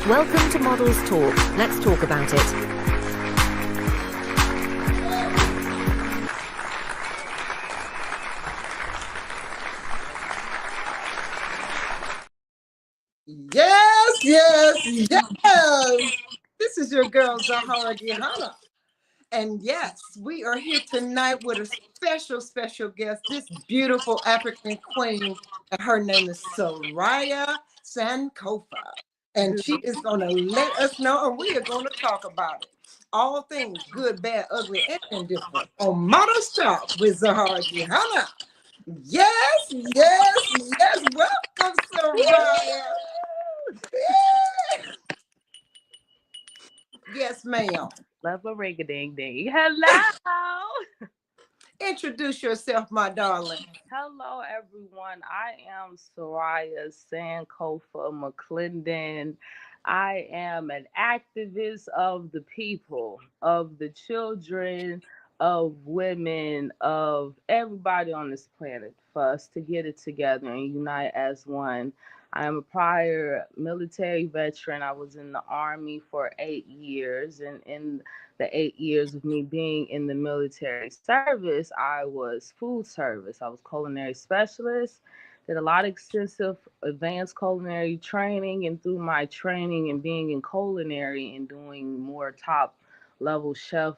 Welcome to Models Talk. Let's talk about it. Yes. This is your girl, Zaharraa Geyhanna. And yes, we are here tonight with a special guest, this beautiful African queen. And her name is Zaharraa Sankofa. And she is going to let us know, and we are going to talk about it. All things good, bad, ugly, and indifferent on Models Talk with Zaharraa Geyhanna. Yes. Welcome, Zaharraa. Yes, ma'am. Love a ring a ding ding. Hello. Introduce yourself, my darling. Hello, everyone. I am Zaharraa Sankofa McClendon. I am an activist of the people, of the children, of women, of everybody on this planet for us to get it together and unite as one. I am a prior military veteran. I was in the Army for 8 years, and in the 8 years of me being in the military service, I was food service. I was culinary specialist, did a lot of extensive advanced culinary training, and through my training and being in culinary and doing more top level chef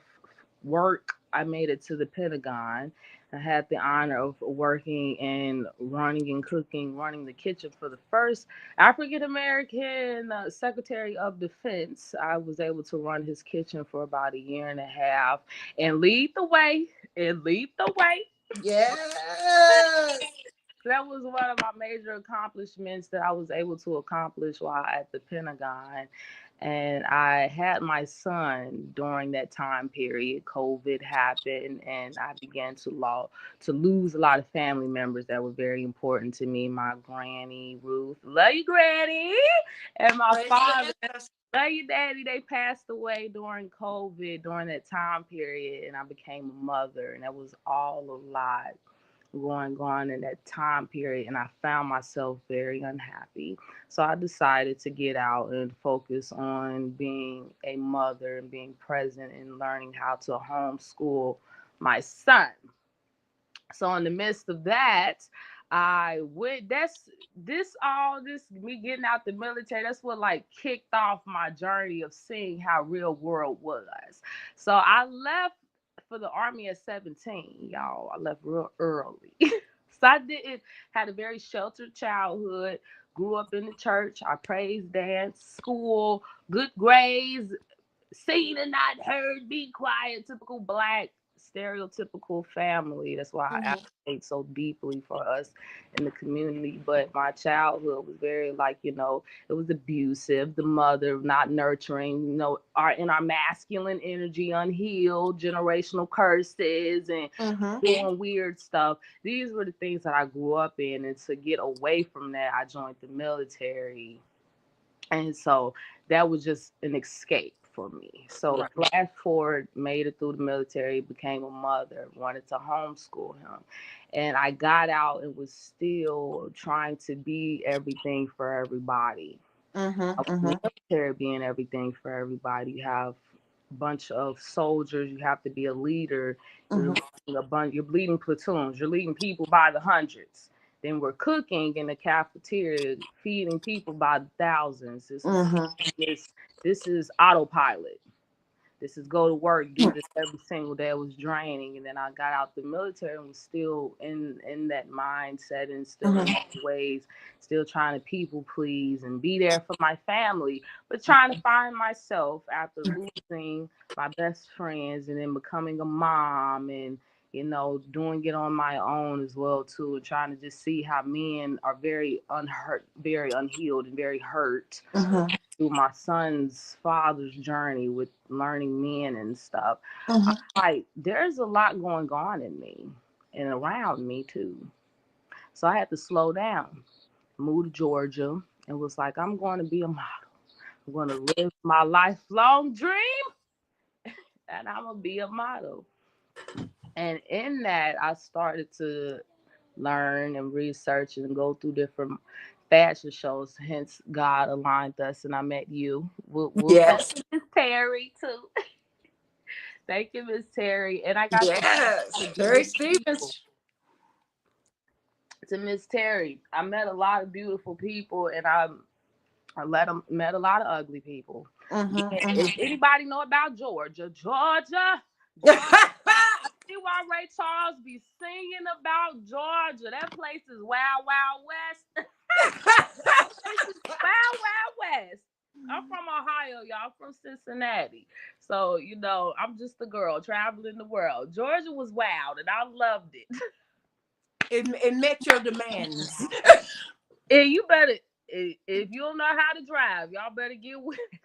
work, I made it to the Pentagon. I had the honor of working and running and cooking, running the kitchen for the first African American Secretary of Defense. I was able to run his kitchen for about a year and a half and lead the way. Yes. That was one of my major accomplishments that I was able to accomplish while at the Pentagon. And I had my son during that time period. COVID happened, and I began to lose a lot of family members that were very important to me. My granny Ruth, love you, Granny, and my father, love you, Daddy. They passed away during COVID during that time period, and I became a mother, and that was all a lot going on in that time period, and I found myself very unhappy. So I decided to get out and focus on being a mother and being present and learning how to homeschool my son. So in the midst of that, I went. That's this me getting out the military. That's what like kicked off my journey of seeing how real world was. So I left for the Army at 17, y'all. I left real early. So I didn't had a very sheltered childhood. Grew up in the church. I praised, dance, school, good grades, seen and not heard, be quiet, typical black, stereotypical family. That's why I advocate so deeply for us in the community. But my childhood was very it was abusive. The mother not nurturing, our masculine energy, unhealed, generational curses, and doing weird stuff. These were the things that I grew up in, and to get away from that, I joined the military. And so that was just an escape for me. So flash forward, made it through the military, became a mother, wanted to homeschool him. And I got out and was still trying to be everything for everybody. Military being everything for everybody. You have a bunch of soldiers, you have to be a leader. You're leading platoons, you're leading people by the hundreds. Then we're cooking in the cafeteria, feeding people by the thousands. This is autopilot. This is go to work, do this every single day. It was draining. And then I got out the military and was still in that mindset and still in ways, still trying to people please and be there for my family, but trying to find myself after losing my best friends and then becoming a mom and doing it on my own as well too, and trying to just see how men are very unhurt, very unhealed, and very hurt through my son's father's journey with learning men and stuff. Like there's a lot going on in me and around me too. So I had to slow down, move to Georgia, and was like, I'm going to be a model. I'm going to live my lifelong dream, and I'm going to be a model. And in that, I started to learn and research and go through different fashion shows. Hence, God aligned us, and I met you. We'll thank Yes. Miss Terry too. Thank you, Miss Terry. And I got Yes. to Terry meet people. Stevens. To Miss Terry, I met a lot of beautiful people, and met a lot of ugly people. Mm-hmm, If mm-hmm. anybody know about Georgia, I see why Ray Charles be singing about Georgia. That place is wild, wild west. This is wild, wild west. I'm from Ohio, y'all. From Cincinnati. So, I'm just a girl traveling the world. Georgia was wild, and I loved it. It met your demands. And you better, if you don't know how to drive, y'all better get with it.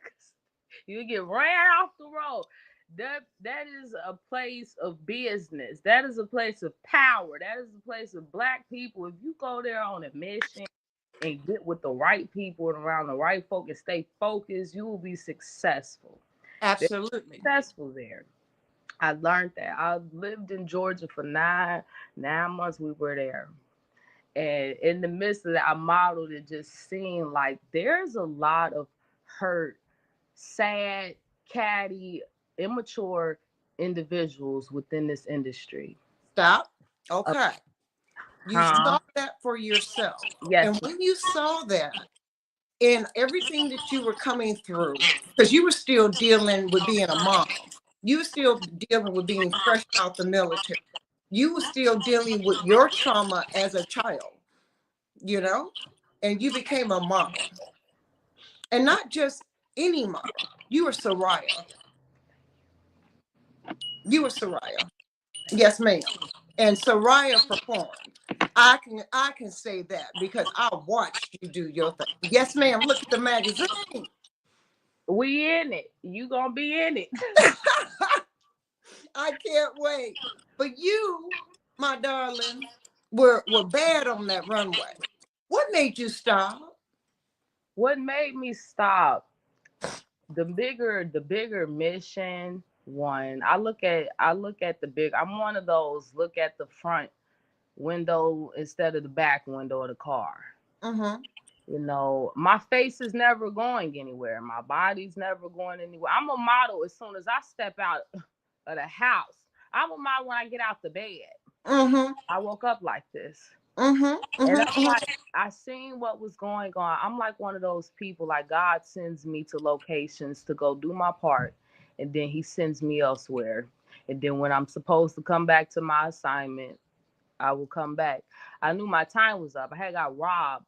You get ran off the road. That is a place of business. That is a place of power. That is a place of black people. If you go there on a mission and get with the right people and around the right folk and stay focused, you will be successful. They're Absolutely. successful there. I learned that. I lived in Georgia for nine months. We were there. And in the midst of that, I modeled it, just seeing like there's a lot of hurt, sad, catty, immature individuals within this industry. Stop. Okay. You Huh? saw that for yourself. Yes. And when you saw that in everything that you were coming through, because you were still dealing with being a mom, you were still dealing with being fresh out the military, you were still dealing with your trauma as a child, you know, and you became a mom. And not just any mom. You were Soraya. You were Soraya. Yes, ma'am. And Soraya performed. I can say that because I watched you do your thing. Yes, ma'am. Look at the magazine. We in it. You gonna be in it. I can't wait. But you, my darling, were bad on that runway. What made you stop? What made me stop? The bigger mission one. I look at the big. I'm one of those look at the front window instead of the back window of the car. Mm-hmm. My face is never going anywhere. My body's never going anywhere. I'm a model as soon as I step out of the house. I'm a model when I get out the bed. Mm-hmm. I woke up like this. Mm-hmm. And Mm-hmm. I'm like, I seen what was going on. I'm like one of those people, like God sends me to locations to go do my part, and then he sends me elsewhere. And then when I'm supposed to come back to my assignment, I will come back. I knew my time was up. I had got robbed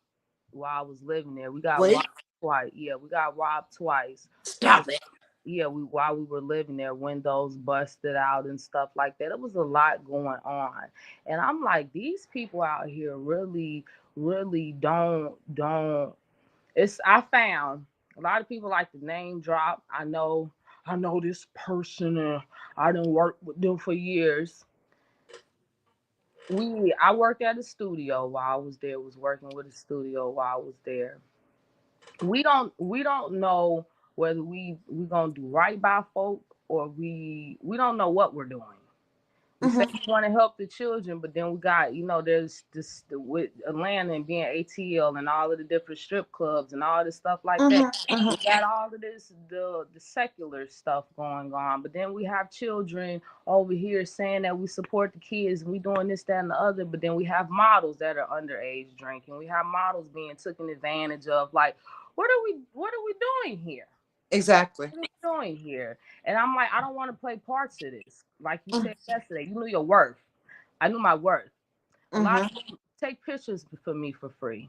while I was living there. We got Wait, robbed twice. Yeah, we got robbed twice. stop it. Yeah, while we were living there, windows busted out and stuff like that. It was a lot going on. And I'm like, these people out here really, really don't I found a lot of people like to name drop. I know this person and I done worked with them for years. I worked at a studio while I was there, was working with a studio while I was there. We don't know whether we gonna do right by folk or we don't know what we're doing. We say Mm-hmm. we want to help the children, but then we got, there's this with Atlanta and being ATL and all of the different strip clubs and all this stuff like that. Mm-hmm. Mm-hmm. We got all of this, the secular stuff going on, but then we have children over here saying that we support the kids and we doing this, that, and the other, but then we have models that are underage drinking. We have models being taken advantage of. Like, what are we doing here? Exactly. What are we doing here? And I'm like, I don't want to play parts of this. Like you said yesterday, you knew your worth. I knew my worth. A lot Mm-hmm. of people take pictures for me for free.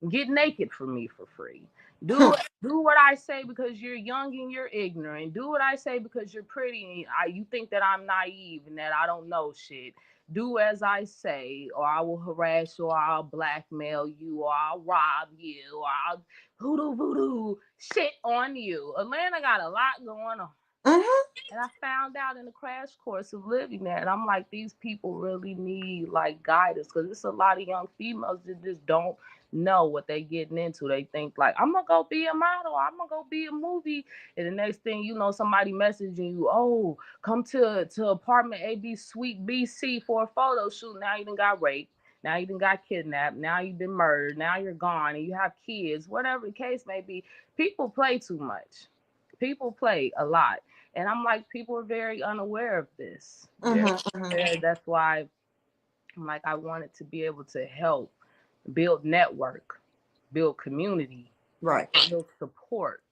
Get naked for me for free. Hmm. Do what I say because you're young and you're ignorant. Do what I say because you're pretty and you think that I'm naive and that I don't know shit. Do as I say, or I will harass you, or I'll blackmail you, or I'll rob you, or I'll hoodoo voodoo shit on you. Atlanta got a lot going on. Mm-hmm. And I found out in the crash course of living there, and I'm like, these people really need like guidance because there's a lot of young females that just don't know what they getting into. They think like, I'm gonna go be a model, I'm gonna go be a movie, and the next thing you know, somebody messaging you, oh, come to apartment AB Suite BC for a photo shoot. Now you done got raped. Now you done got kidnapped. Now you've been murdered. Now you're gone and you have kids. Whatever the case may be, people play too much. People play a lot. And I'm like, people are very unaware of this. That's why I'm like, I wanted to be able to help build network, build community, Right. build support.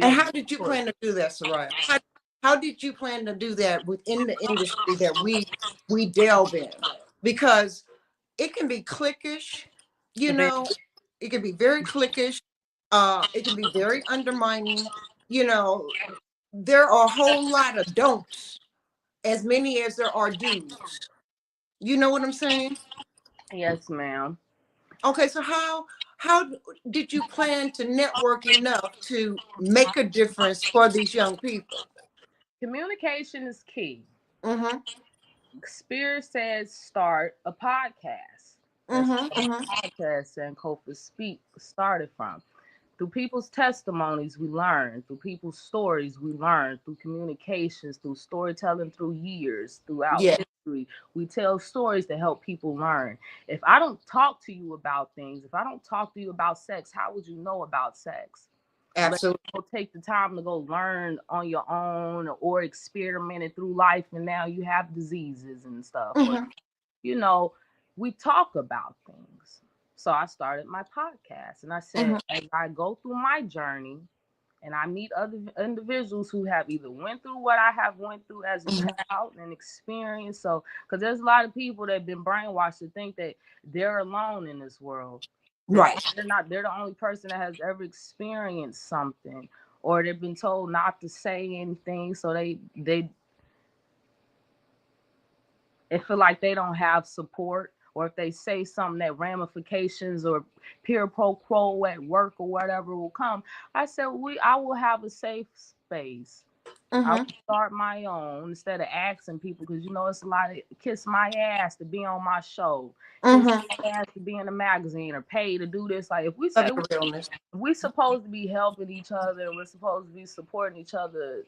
And how did you plan to do that, Zaharraa? How did you plan to do that within the industry that we delve in? Because it can be cliquish, you know, it can be very cliquish. It can be very undermining. You know, there are a whole lot of don'ts, as many as there are do's. You know what I'm saying? Yes, ma'am. Okay, so how did you plan to network enough to make a difference for these young people? Communication is key. Mm-hmm. Spirit says start a podcast. That's Mm-hmm. where the podcast and Sankofa Speak started from. Through people's testimonies, we learn. Through people's stories, we learn. Through communications, through storytelling, through years, throughout Yeah, history, we tell stories to help people learn. If I don't talk to you about things, if I don't talk to you about sex, how would you know about sex? absolutely. Let's go take the time to go learn on your own or experiment it through life, and now you have diseases and stuff. Mm-hmm. Or, you know, we talk about things. So I started my podcast, and I said, as I go through my journey and I meet other individuals who have either went through what I have went through as a child and experience. So, because there's a lot of people that have been brainwashed to think that they're alone in this world. Right. They're the only person that has ever experienced something, or they've been told not to say anything. So they feel like they don't have support, or if they say something, that ramifications or peer pro quo at work or whatever will come. I said, I will have a safe space. I will start my own instead of asking people, because it's a lot of kiss my ass to be on my show, kiss my ass to be in a magazine, or pay to do this. Like, if we say we supposed to be helping each other and we're supposed to be supporting each other,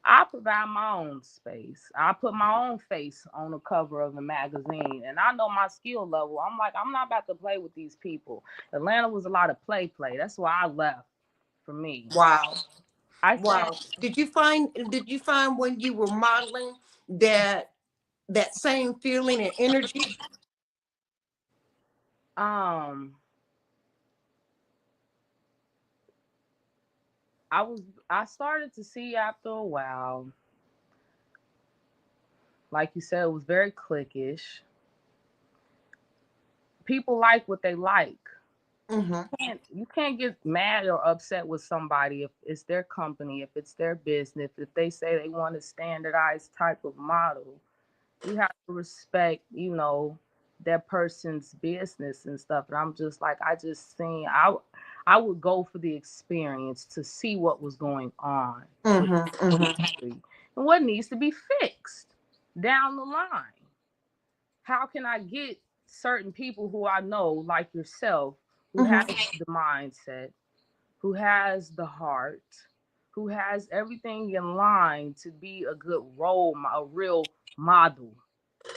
I provide my own space. I put my own face on the cover of a magazine, and I know my skill level. I'm like, I'm not about to play with these people. Atlanta was a lot of play. That's why I left. For me. Wow. Wow. Did you find when you were modeling that same feeling and energy? I started to see after a while, like you said, it was very cliquish. People like what they like. You can't get mad or upset with somebody if it's their company, if it's their business, if they say they want a standardized type of model. You have to respect, that person's business and stuff. And I'm just like, I would go for the experience to see what was going on with the industry and what needs to be fixed down the line. How can I get certain people who I know, like yourself, who has the mindset, who has the heart, who has everything in line to be a good a real model,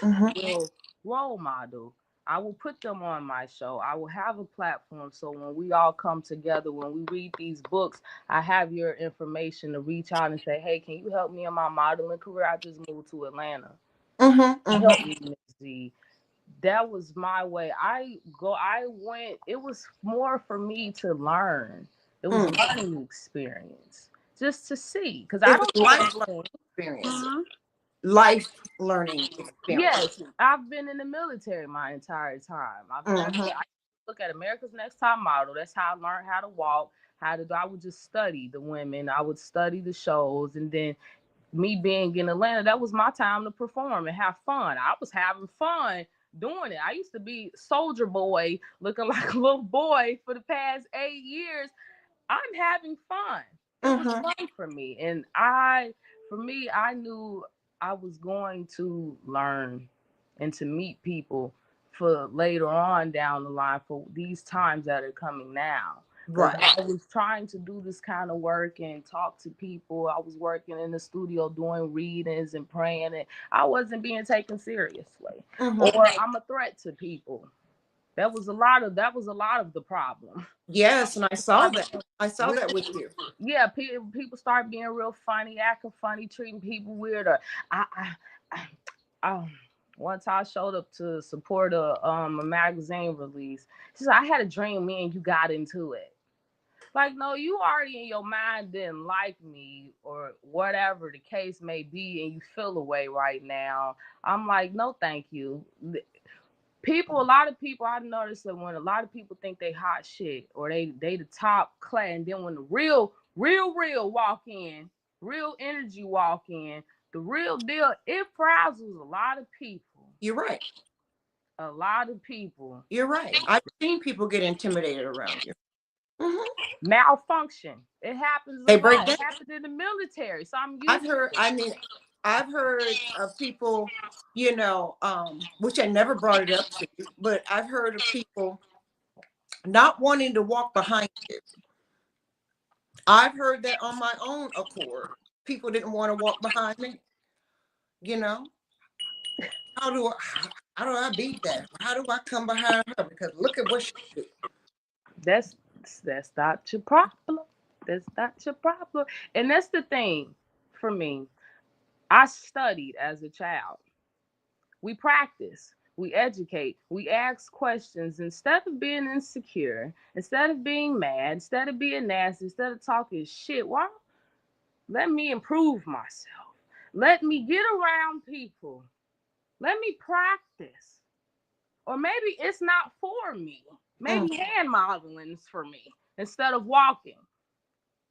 real role model. I will put them on my show. I will have a platform, so when we all come together, when we read these books, I have your information to reach out and say, hey, can you help me in my modeling career? I just moved to Atlanta. Help me, Ms. Z. That was my way. It was more for me to learn. It was a learning experience, just to see, because I don't life learning experience. Life learning experience. Yes, I've been in the military my entire time. I look at America's Next Top Model. That's how I learned how to walk, I would just study the women. I would study the shows, and then me being in Atlanta, that was my time to perform and have fun. I was having fun doing it. I used to be soldier boy, looking like a little boy for the past 8 years. I'm having fun. It was fun for me. And I knew I was going to learn and to meet people for later on down the line, for these times that are coming now. Right. I was trying to do this kind of work and talk to people. I was working in the studio doing readings and praying, and I wasn't being taken seriously, or I'm a threat to people. That was a lot of the problem. Yes, and I saw that. I saw that with you. Yeah, people start being real funny, acting funny, treating people weird. Or I one time I showed up to support a magazine release. She said, I had a dream, me and you got into it. Like, no, you already in your mind didn't like me or whatever the case may be, and you feel away right now. I'm like, no, thank you. A lot of people, I noticed that when a lot of people think they hot shit or they the top class, and then when the real walk in, real energy walk in, the real deal, it frazzles a lot of people. You're right. A lot of people. You're right. I've seen people get intimidated around you. Malfunction. It happens They a break lot. down. It happened in the military. So I'm I've used heard, to it. I mean, I've heard of people, which I never brought it up to you, but I've heard of people not wanting to walk behind you. I've heard that on my own accord. People didn't want to walk behind me. You know, how do I beat that? How do I come behind her? Because look at what she did. That's not your problem. That's not your problem. And that's the thing for me. I studied as a child. We practice, we educate, we ask questions instead of being insecure, instead of being mad, instead of being nasty, instead of talking shit. Why? Let me improve myself. Let me get around people. Let me practice. Or maybe it's not for me. Maybe hand modeling is for me instead of walking.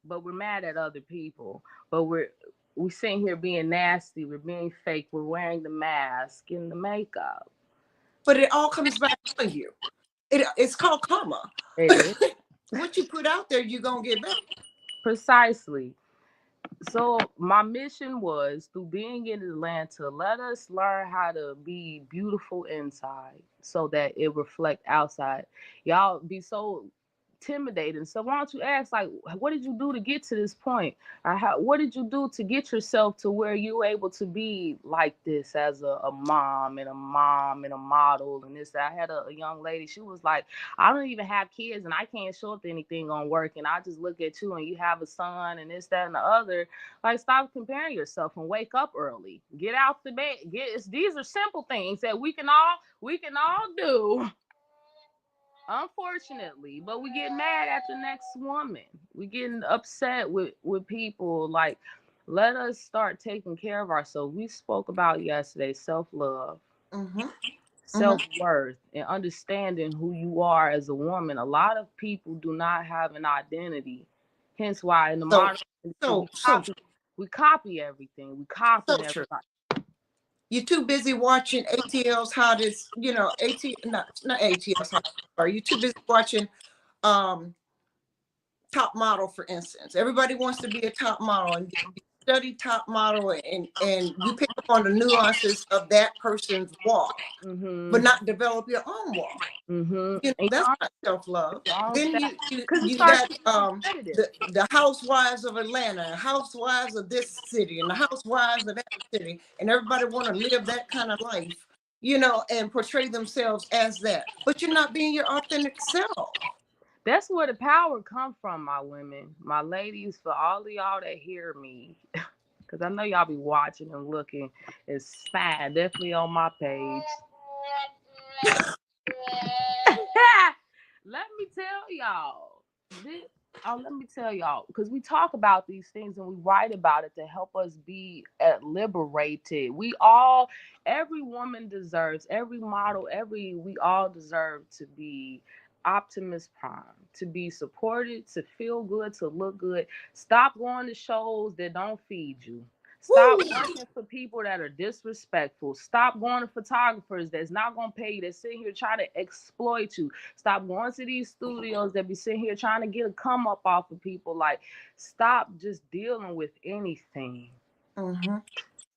But we're mad at other people. But we sitting here being nasty. We're being fake. We're wearing the mask and the makeup. But it all comes back on you. It's called karma. It is. What you put out there, you're gonna get back. Precisely. So my mission was through being in Atlanta, let us learn how to be beautiful inside so that it reflect outside. Y'all be so intimidating. So why don't you ask, like, what did you do to get to this point? Or what did you do to get yourself to where you were able to be like this as a mom and a model and this? That. I had a young lady. She was like, I don't even have kids and I can't show up to anything on work. And I just look at you and you have a son and this, that, and the other. Like, stop comparing yourself and wake up early. Get out the bed. These are simple things that we can all do. Unfortunately, but we get mad at the next woman. We getting upset with people. Like, let us start taking care of ourselves. We spoke about yesterday self-love, self-worth, and understanding who you are as a woman. A lot of people do not have an identity. Hence why in the modern we copy everything. We copy everybody. You're too busy watching ATL's hottest, not ATL's hottest. Are you too busy watching Top Model, for instance? Everybody wants to be a top model, and you study Top Model, and you pick up on the nuances of that person's walk, but not develop your own walk. That's not self-love. Then you got the housewives of Atlanta, housewives of this city, and the housewives of that city, and everybody want to live that kind of life, and portray themselves as that. But you're not being your authentic self. That's where the power come from, my women, my ladies, for all of y'all that hear me. Because I know y'all be watching and looking. It's fine. Definitely on my page. Let me tell y'all. Because we talk about these things and we write about it to help us be liberated. Every woman deserves, every model, we all deserve to be Optimus Prime, to be supported, to feel good, to look good. Stop going to shows that don't feed you. Stop working for people that are disrespectful. Stop going to photographers that's not going to pay you, that sit here trying to exploit you. Stop going to these studios that be sitting here trying to get a come up off of people. Like, stop just dealing with anything.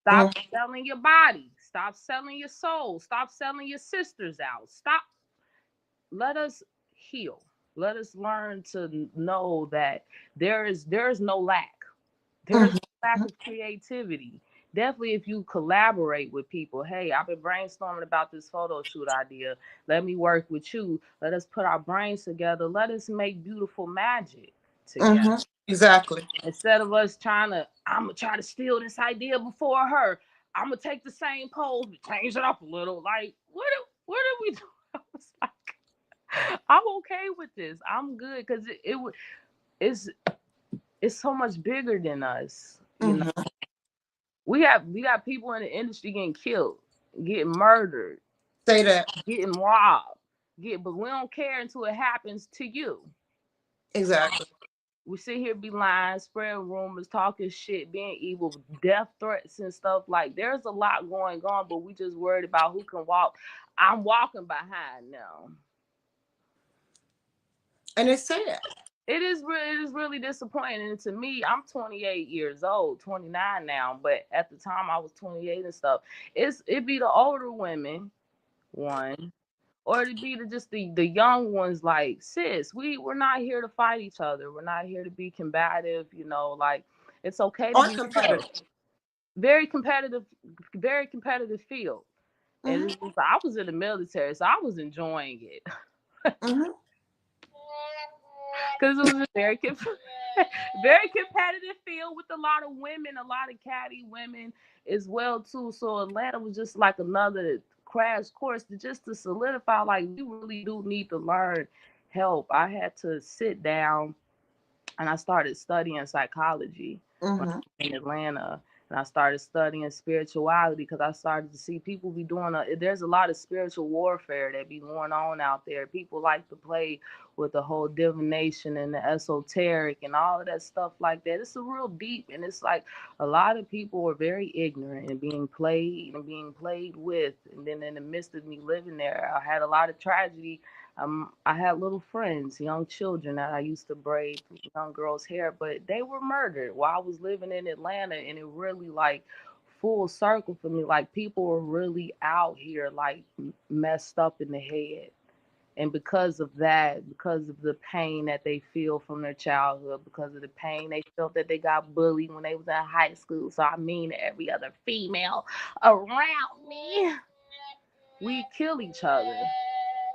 Stop selling your body. Stop selling your soul. Stop selling your sisters out. Stop. Let us heal. Let us learn to know that there is no lack. There is Mhm. no lack of creativity. Definitely, if you collaborate with people, hey, I've been brainstorming about this photo shoot idea. Let me work with you. Let us put our brains together. Let us make beautiful magic together. Mhm. Exactly. Instead of us I'm gonna try to steal this idea before her. I'm gonna take the same pose, but change it up a little. Like, what are we doing? I was like, I'm okay with this. I'm good because it's it's so much bigger than us. You know, Mhm. we got people in the industry getting killed, getting murdered, Say that. getting robbed, but we don't care until it happens to you. Exactly. We sit here, be lying, spreading rumors, talking shit, being evil, death threats and stuff. Like, there's a lot going on, but we just worried about who can walk. I'm walking behind now. And it's sad. It is really disappointing. And to me, I'm 28 years old, 29 now, but at the time I was 28 and stuff. It be the older women, one, or it'd be the young ones. Like, sis, we're not here to fight each other. We're not here to be combative. Like, it's okay to Or be fair. competitive. Very competitive, very competitive field. And Mhm. I was in the military, so I was enjoying it Mhm. because it was a very competitive field with a lot of women, a lot of catty women as well too. So Atlanta was just like another crash course to solidify, like, we really do need to learn help. I had to sit down and I started studying psychology when I Mhm. was in Atlanta. And I started studying spirituality because I started to see people be there's a lot of spiritual warfare that be going on out there. People like to play with the whole divination and the esoteric and all of that stuff like that. It's a real deep, and it's like a lot of people are very ignorant and being played with. And then in the midst of me living there, I had a lot of tragedy. I had little friends, young children that I used to braid young girls' hair, but they were murdered while I was living in Atlanta, and it really, like, full circle for me. Like, people were really out here, like, messed up in the head, and because of that, because of the pain that they feel from their childhood, because of the pain they felt that they got bullied when they was in high school. So I mean, every other female around me, we kill each other.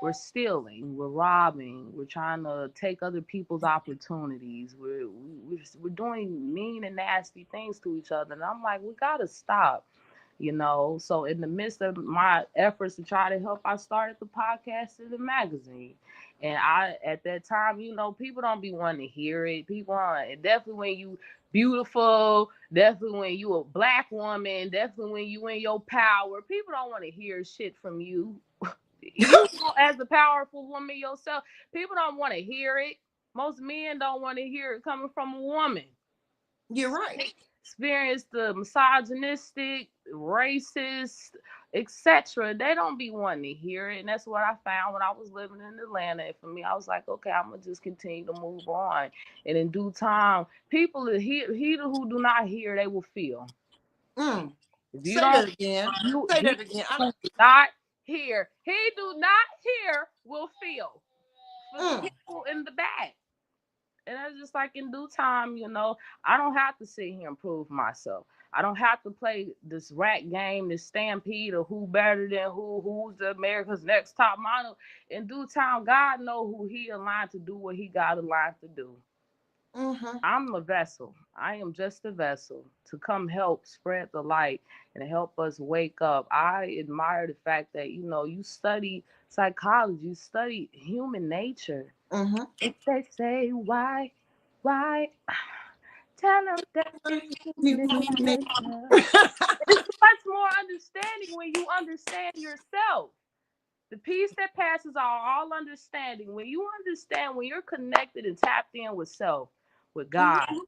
We're stealing, we're robbing, we're trying to take other people's opportunities. We're doing mean and nasty things to each other. And I'm like, we gotta stop. So in the midst of my efforts to try to help, I started the podcast and the magazine. And at that time, people don't be wanting to hear it. People aren't. And definitely when you beautiful, definitely when you a black woman, definitely when you in your power, people don't want to hear shit from you. As a powerful woman yourself, people don't want to hear it. Most men don't want to hear it coming from a woman. You're right. Experience the misogynistic, racist, etc. They don't be wanting to hear it. And that's what I found when I was living in Atlanta. And for me, I was like, okay, I'm gonna just continue to move on. And in due time, people who do not hear, they will feel. Mm. If you Say don't, that again. you Say he that again. do not hear. He do not hear will feel. For the Mm. people in the back. And it's just like, in due time, I don't have to sit here and prove myself. I don't have to play this rat game, this stampede of who better than who's the America's next top model. In due time, God know who he aligned to do what he got aligned to do. Mhm. I'm a vessel. I am just a vessel to come help spread the light and help us wake up. I admire the fact that, you study psychology, you study human nature. Mhm. If they say why, tell them that it's human nature. It's much more understanding when you understand yourself. The peace that passes all understanding. When you understand, when you're connected and tapped in with self, with God, Mhm.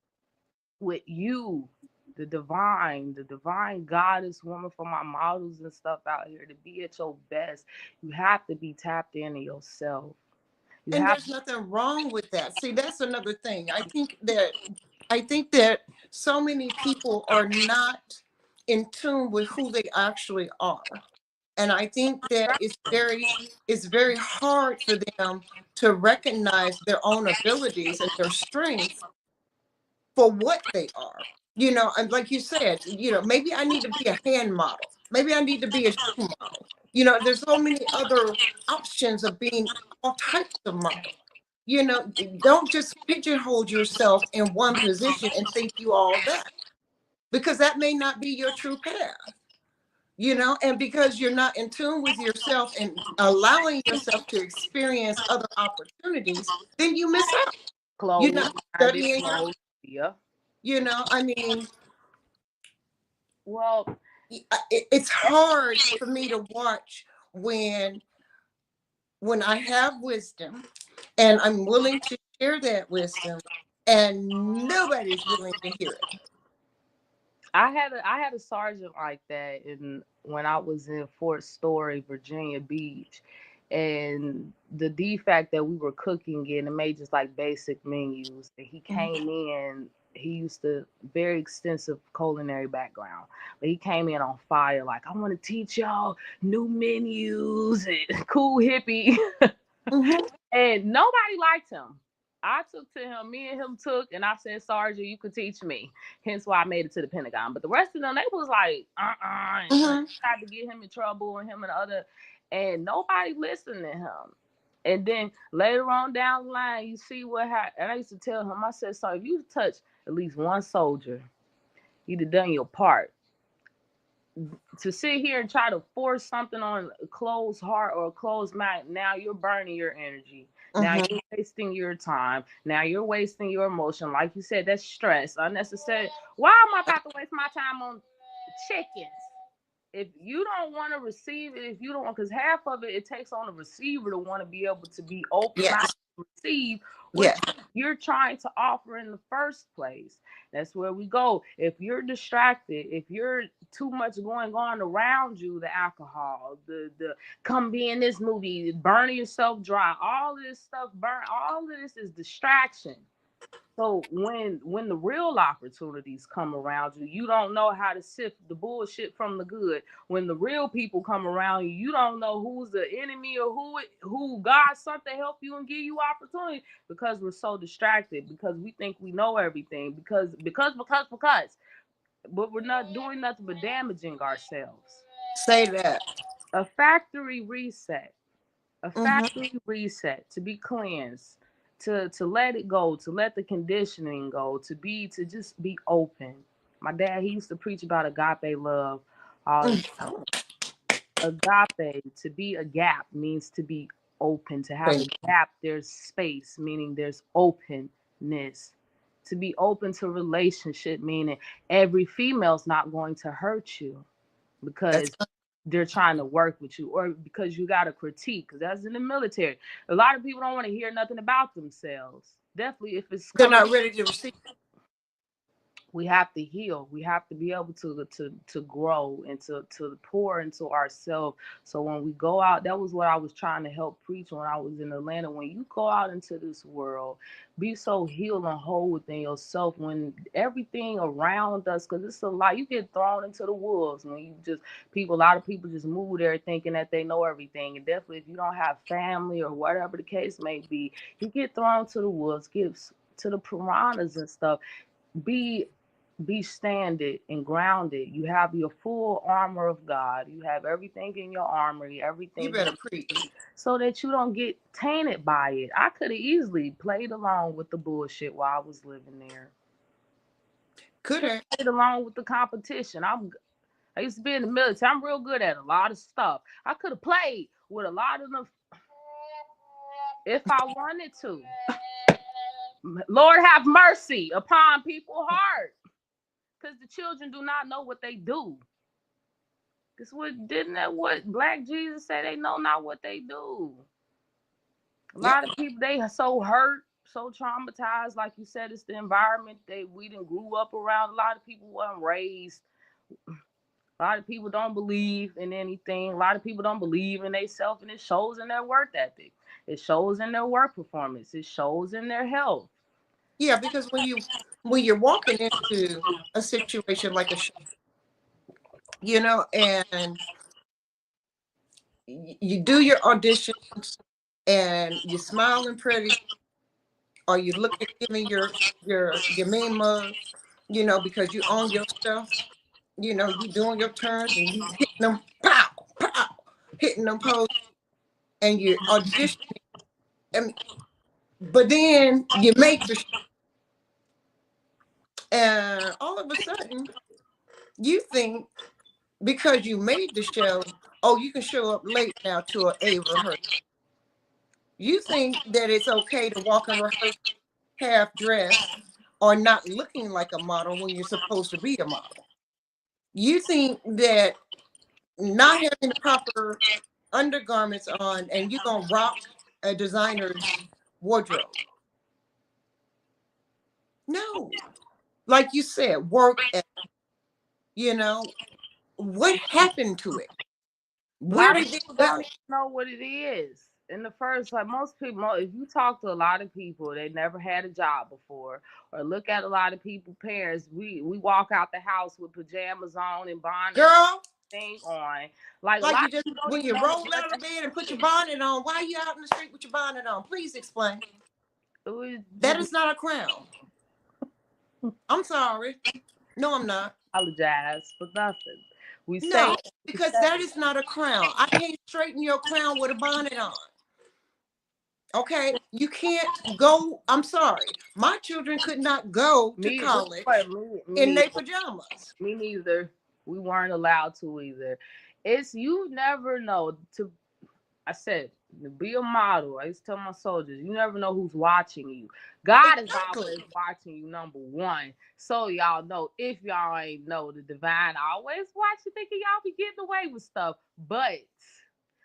with you, the divine goddess woman for my models and stuff out here, to be at your best, you have to be tapped into yourself. You And have there's nothing wrong with that. See, that's another thing. I think that so many people are not in tune with who they actually are. And I think that it's very hard for them to recognize their own abilities and their strengths for what they are. And like you said, maybe I need to be a hand model. Maybe I need to be a shoe model. There's so many other options of being all types of models. Don't just pigeonhole yourself in one position and think you all that, because that may not be your true path. And because you're not in tune with yourself and allowing yourself to experience other opportunities, then you miss out. You're not studying. Yeah. I mean, Well, it's hard for me to watch when I have wisdom and I'm willing to share that wisdom and nobody's willing to hear it. I had a sergeant like that when I was in Fort Story, Virginia Beach, and the defect that we were cooking in, it made just like basic menus. And he came in. He used to very extensive culinary background, but he came in on fire. Like, I want to teach y'all new menus and cool hippie. And nobody liked him. I took to him, me and him took, and I said, Sergeant, you could teach me. Hence why I made it to the Pentagon. But the rest of them, they was like, and tried to get him in trouble, and him and the other, and nobody listened to him. And then later on down the line, you see what happened. And I used to tell him, I said, so if you touch at least one soldier, you'd have done your part. To sit here and try to force something on a closed heart or a closed mind, now you're burning your energy. Now you're wasting your time. Now you're wasting your emotion. Like you said, that's stress, unnecessary. Why am I about to waste my time on chickens? If you don't want to receive it, if you don't want, because half of it takes on the receiver to want to be able to be open to receive what you're trying to offer in the first place. That's where we go. If you're distracted, if you're too much going on around you, the alcohol, the come be in this movie, burning yourself dry, all of this stuff, all of this is distraction. So when the real opportunities come around you, you don't know how to sift the bullshit from the good. When the real people come around you, you don't know who's the enemy or who God sent to help you and give you opportunity, because we're so distracted, because we think we know everything, because, but we're not doing nothing but damaging ourselves. Say that. A factory reset. To be cleansed. To let it go, to let the conditioning go, to just be open. My dad, he used to preach about agape love all the time. Agape, to be a gap, means to be open. To have a gap, there's space, meaning there's openness. To be open to relationship, meaning every female's not going to hurt you because they're trying to work with you, or because you got a critique, because that's in the military. A lot of people don't want to hear nothing about themselves. Definitely if they're not ready to receive. We have to heal. We have to be able to grow and to pour into ourselves. So when we go out, that was what I was trying to help preach when I was in Atlanta. When you go out into this world, be so healed and whole within yourself. When everything around us, because it's a lot, you get thrown into the wolves when a lot of people just move there thinking that they know everything. And definitely if you don't have family or whatever the case may be, you get thrown to the wolves, get to the piranhas and stuff. Be standed and grounded. You have your full armor of God. You have everything in your armory, everything. You better preach. So that you don't get tainted by it. I could have easily played along with the bullshit while I was living there. Could have played along with the competition. I used to be in the military. I'm real good at a lot of stuff. I could have played with a lot of them if I wanted to. Lord have mercy upon people's heart. Because the children do not know what they do. Because what Black Jesus said? They know not what they do. A lot of people, they are so hurt, so traumatized. Like you said, it's the environment we didn't grew up around. A lot of people weren't raised. A lot of people don't believe in anything. A lot of people don't believe in themselves, and it shows in their work ethic. It shows in their work performance. It shows in their health. Yeah, because when you're walking into a situation like a show, and you do your auditions and you're smiling pretty, or you look at giving your mean mug, because you own your stuff. You doing your turns and you hitting them, pow, pow, hitting them poses, and you audition. But then you make the show, and all of a sudden you think because you made the show, oh, you can show up late now to a rehearsal. You think that it's okay to walk in rehearsal half dressed or not looking like a model when you're supposed to be a model. You think that not having the proper undergarments on and you're going to rock a designer's wardrobe. No. Like you said, work, what happened to it? Where did it go? Don't know what it is. In the first, like most people, if you talk to a lot of people, they never had a job before, or look at a lot of people, parents, we walk out the house with pajamas on and bonnet thing on. Like you just, when you roll out of bed and put your bonnet on, why are you out in the street with your bonnet on? Please explain. That is not a crown. I'm sorry. No, I'm not. Apologize for nothing. Because that is not a crown. I can't straighten your crown with a bonnet on. Okay, you can't go. I'm sorry. My children could not go to college in their pajamas. Me neither. We weren't allowed to either. You never know. I said, to be a model, I used to tell my soldiers, you never know who's watching you. God is always watching you, number one. So y'all know, if y'all ain't know, the divine always watching, thinking y'all be getting away with stuff. But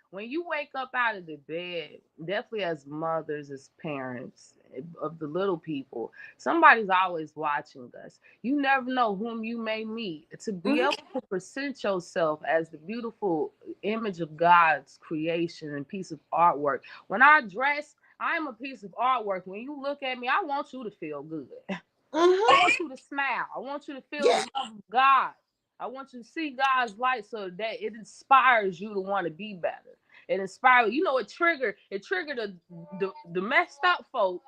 when you wake up out of the bed, definitely as mothers, as parents of the little people, somebody's always watching us. You never know whom you may meet. To be able to present yourself as the beautiful image of God's creation and piece of artwork. When I dress, I'm a piece of artwork. When you look at me, I want you to feel good. I want you to smile. I want you to feel the love of God. I want you to see God's light so that it inspires you to want to be better. It inspires, it triggered the messed up folk.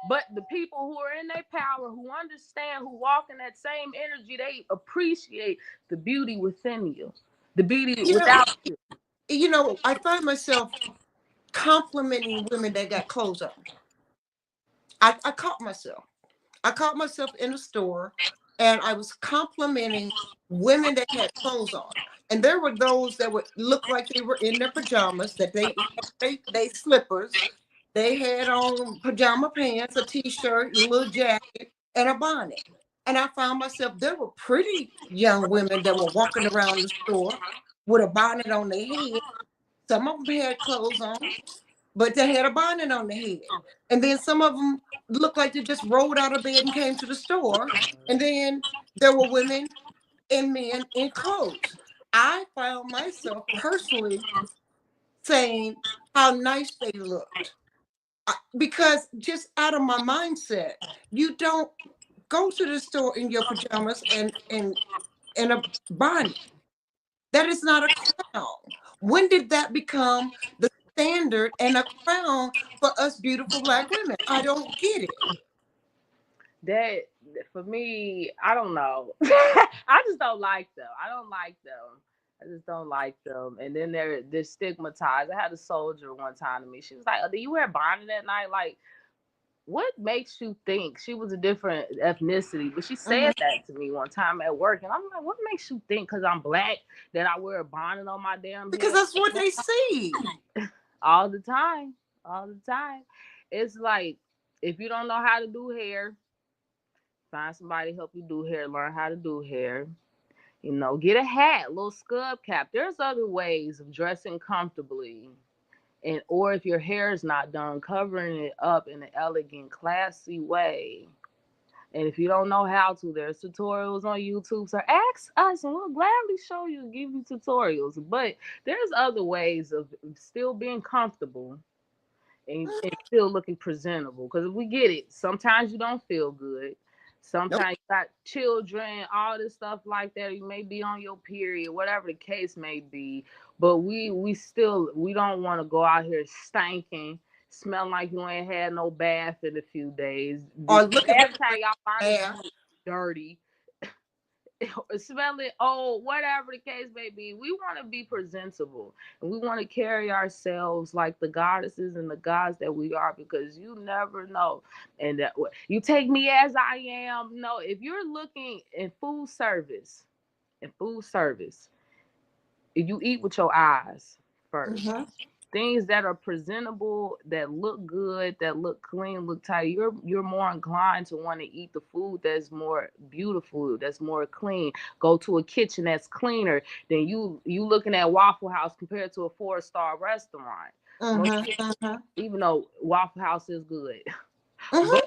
But the people who are in their power, who understand, who walk in that same energy, they appreciate the beauty within you, the beauty without you. I find myself complimenting women that got clothes on. I caught myself. I caught myself in a store, and I was complimenting women that had clothes on. And there were those that would look like they were in their pajamas, that they slippers. They had on pajama pants, a t-shirt, a little jacket, and a bonnet. And I found myself, there were pretty young women that were walking around the store with a bonnet on their head. Some of them had clothes on, but they had a bonnet on their head. And then some of them looked like they just rolled out of bed and came to the store. And then there were women and men in clothes. I found myself personally saying how nice they looked. Because just out of my mindset, you don't go to the store in your pajamas and a bonnet. That is not a crown. When did that become the standard and a crown for us beautiful Black women? I don't get it. That, for me, I don't know. I just don't like them. I just don't like them. And then they're stigmatized. I had a soldier one time to me. She was like, "Oh, do you wear a bonnet at night?" Like, what makes you think? She was a different ethnicity, but she said that to me one time at work. And I'm like, what makes you think because I'm Black that I wear a bonnet on my damn head? Because that's what they see. All the time. All the time. It's like, if you don't know how to do hair, find somebody to help you do hair, learn how to do hair. Get a hat, little scrub cap. There's other ways of dressing comfortably. Or if your hair is not done, covering it up in an elegant, classy way. And if you don't know how to, there's tutorials on YouTube. So ask us and we'll gladly show you, give you tutorials. But there's other ways of still being comfortable and still looking presentable. Because we get it. Sometimes you don't feel good. Sometimes you got children, all this stuff like that. You may be on your period, whatever the case may be. But we don't want to go out here stinking, smelling like you ain't had no bath in a few days. Or look at Every time y'all body hair. dirty, smelling old, whatever the case may be. We want to be presentable, and we want to carry ourselves like the goddesses and the gods that we are, because you never know. And that you take me as I am. No, if you're looking in food service, if you eat with your eyes 1st. Mm-hmm. Things that are presentable, that look good, that look clean, look tight, you're more inclined to want to eat the food that's more beautiful, that's more clean. Go to a kitchen that's cleaner than you looking at Waffle House compared to a 4-star restaurant. Mm-hmm. Even though Waffle House is good. Mm-hmm. But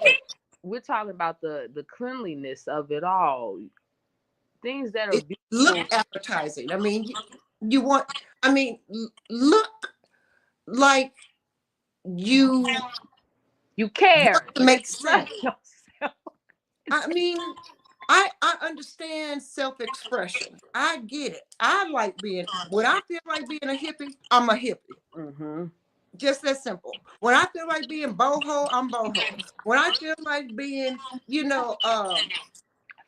we're talking about the cleanliness of it all. Things that are beautiful. Look appetizing. I mean, you want, I mean, look like you care to make sense. I mean, I understand self-expression. I get it. I like being, when I feel like being a hippie, I'm a hippie. Mm-hmm. Just that simple. When I feel like being boho, I'm boho. When I feel like being,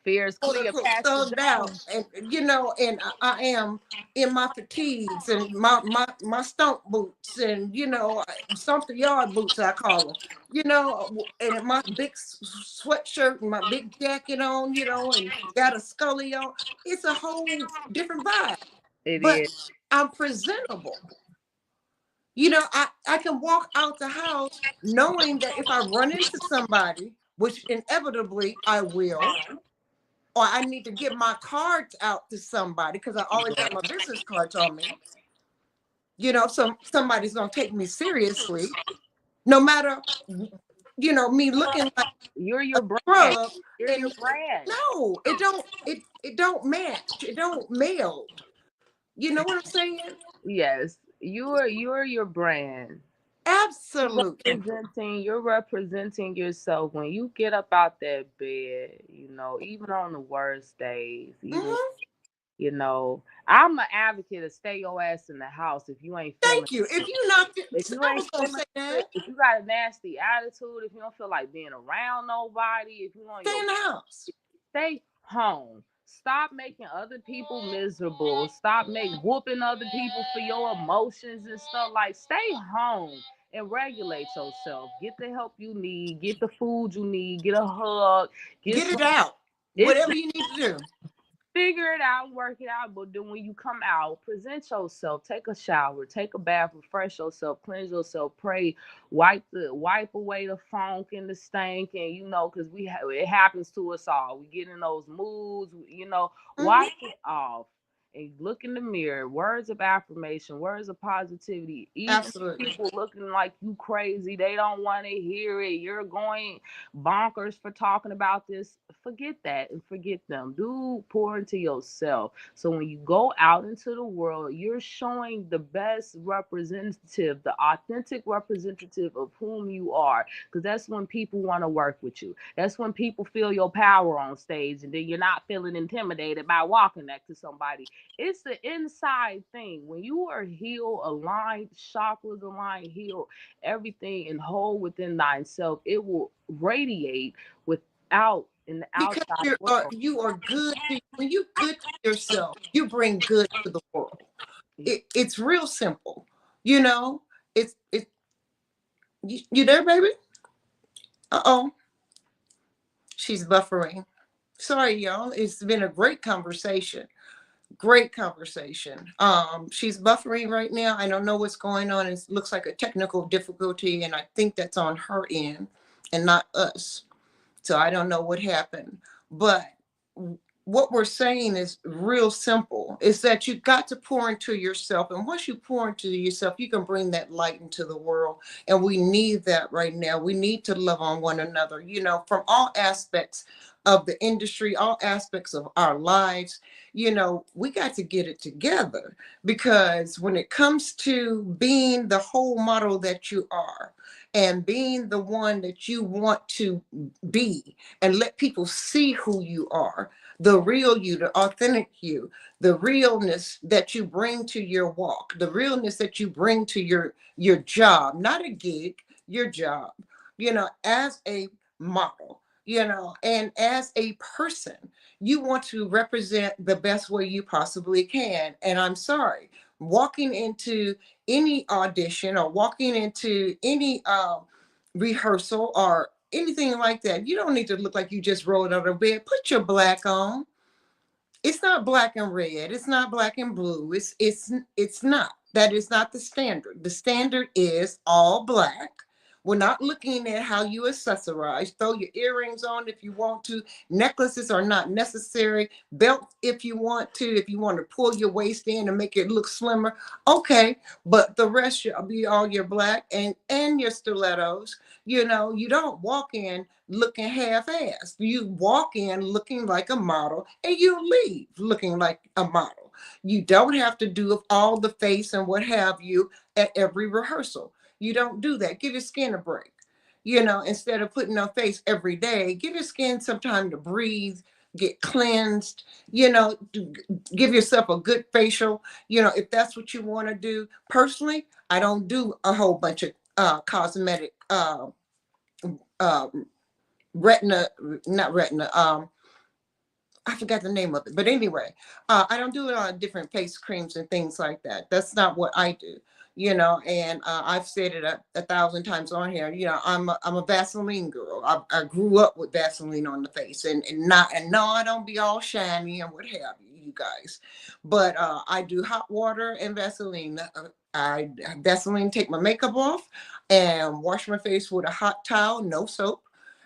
Fears clear, thugged out, and and I am in my fatigues and my stump boots, and something yard boots I call them, and my big sweatshirt and my big jacket on, and got a scully on. It's a whole different vibe. But I'm presentable. I can walk out the house knowing that if I run into somebody, which inevitably I will, or I need to get my cards out to somebody because I always have my business cards on me. Somebody's gonna take me seriously, no matter me looking like you're your brand. You're your brand. No, it don't match. It don't meld. You know what I'm saying? Yes, you're your brand. Absolutely. You're representing yourself when you get up out that bed, even on the worst days. I'm an advocate of stay your ass in the house if you ain't feeling. Thank you. If you not, if you ain't feeling that, if you got a nasty attitude, if you don't feel like being around nobody, if you want stay in the house, stay home. Stop making other people miserable. Stop whooping other people for your emotions and stuff. Like, stay home and regulate yourself. Get the help you need. Get the food you need. Get a hug. Get it out. Whatever you need to do. Figure it out, work it out. But then when you come out, present yourself. Take a shower, take a bath, refresh yourself, cleanse yourself, pray, wipe away the funk and the stank, and because it happens to us all. We get in those moods, wipe it off. And look in the mirror. Words of affirmation, words of positivity. Even people looking like you crazy, they don't want to hear it. You're going bonkers for talking about this. Forget that and forget them. Do pour into yourself. So when you go out into the world, you're showing the best representative, the authentic representative of whom you are. Because that's when people want to work with you. That's when people feel your power on stage, and then you're not feeling intimidated by walking next to somebody. It's the inside thing. When you are healed, aligned, chakras aligned, healed, everything and whole within thyself, it will radiate without in the outside. Because you are good. When you good to yourself, you bring good to the world. It's real simple. It's you there, baby? Uh-oh. She's buffering. Sorry, y'all. It's been a great conversation. Great conversation. She's buffering right now. I don't know what's going on. It looks like a technical difficulty, and I think that's on her end and not us. So I don't know what happened. But what we're saying is real simple. Is that you got to pour into yourself, and once you pour into yourself, you can bring that light into the world. And we need that right now. We need to love on one another, from all aspects of the industry, all aspects of our lives. We got to get it together, because when it comes to being the whole model that you are, and being the one that you want to be, and let people see who you are, the real you, the authentic you, the realness that you bring to your walk, the realness that you bring to your job, not a gig, your job, as a model, and as a person, you want to represent the best way you possibly can. And I'm sorry, walking into any audition or walking into any rehearsal or anything like that, you don't need to look like you just rolled out of bed. Put your black on. It's not black and red. It's not black and blue. It's not. That is not the standard. The standard is all black. We're not looking at how you accessorize. Throw your earrings on if you want to. Necklaces are not necessary. Belt if you want to. If you want to pull your waist in and make it look slimmer, okay. But the rest should be all your black and your stilettos. You don't walk in looking half-assed. You walk in looking like a model, and you leave looking like a model. You don't have to do all the face and what have you at every rehearsal. You don't do that. Give your skin a break. Instead of putting on face every day, give your skin some time to breathe, get cleansed, give yourself a good facial, if that's what you want to do. Personally, I don't do a whole bunch of cosmetic uh, retina, not retina, I forgot the name of it, but anyway, I don't do it on different face creams and things like that. That's not what I do, and I've said it a thousand times on here. I'm a Vaseline girl. I grew up with Vaseline on the face, and no, I don't be all shiny and what have you guys, but I do hot water and Vaseline. I Vaseline, take my makeup off and wash my face with a hot towel, no soap,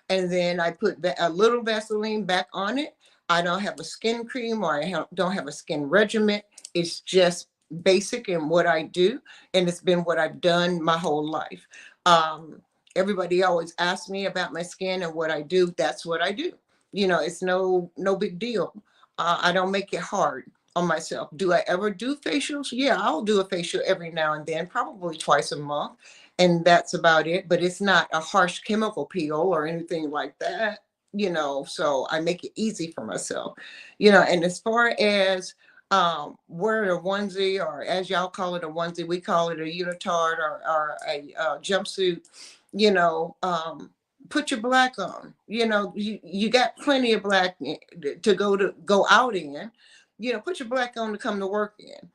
and then I put a little Vaseline back on it. I don't have a skin cream, or don't have a skin regimen. It's just basic in what I do. And it's been what I've done my whole life. Everybody always asks me about my skin and what I do. That's what I do. It's no big deal. I don't make it hard on myself. Do I ever do facials? Yeah, I'll do a facial every now and then, probably twice a month. And that's about it. But it's not a harsh chemical peel or anything like that. So I make it easy for myself, and as far as wearing a onesie, or as y'all call it a onesie, we call it a unitard, or a jumpsuit, put your black on. You got plenty of black to go out in. Put your black on to come to work in.